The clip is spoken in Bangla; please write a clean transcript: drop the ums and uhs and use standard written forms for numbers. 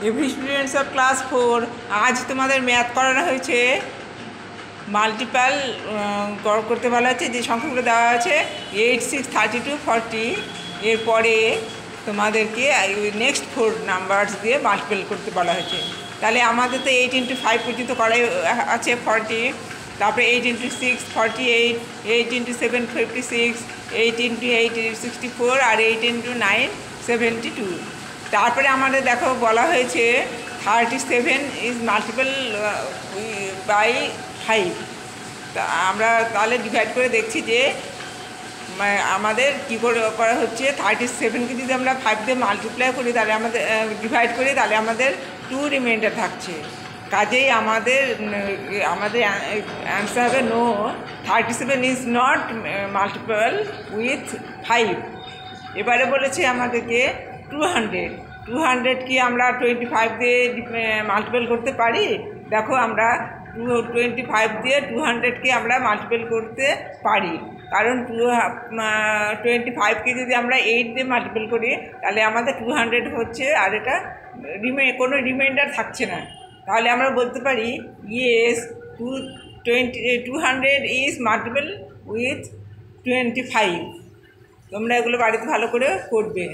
এভরি স্টুডেন্টস অফ ক্লাস 4 আজ তোমাদের ম্যাথ করানো হয়েছে। মাল্টিপল করতে বলা হচ্ছে, যে সংখ্যাগুলো দেওয়া আছে 8, 6, 32, 40। এরপরে তোমাদেরকে নেক্সট 4 নাম্বারস দিয়ে মাল্টিপল করতে বলা হয়েছে। তাহলে আমাদের তো 8 × 5 পর্যন্ত করাই আছে 40, তারপরে 8 × 6 48, 8 × 7 56, 8 × 8 64 আর 8 × 9 72। তারপরে আমাদের দেখো বলা হয়েছে 37 ইজ মাল্টিপল বাই 5। তা আমরা তাহলে ডিভাইড করে দেখছি যে আমাদের কী করে করা হচ্ছে। 37কে যদি আমরা 5 দিয়ে মাল্টিপ্লাই করি, তাহলে আমাদের ডিভাইড করি, তাহলে আমাদের 2 রিমাইন্ডার থাকছে। কাজেই আমাদের অ্যান্সার হবে no, 37 is not multiple with 5। এবারে বলেছে আমাদেরকে 200 কি আমরা 25 দিয়ে মাল্টিপল করতে পারি? দেখো আমরা 25 দিয়ে 200কে আমরা মাল্টিপল করতে পারি, কারণ 25কে যদি আমরা 8 দিয়ে মাল্টিপল করি, তাহলে আমাদের 200 হচ্ছে, আর এটা কোনো রিমাইন্ডার থাকছে না। তাহলে আমরা বলতে পারি ইয়েস 200 ইজ মাল্টিপল উইথ 25। তোমরা এগুলো বাড়িতে ভালো করে করবে।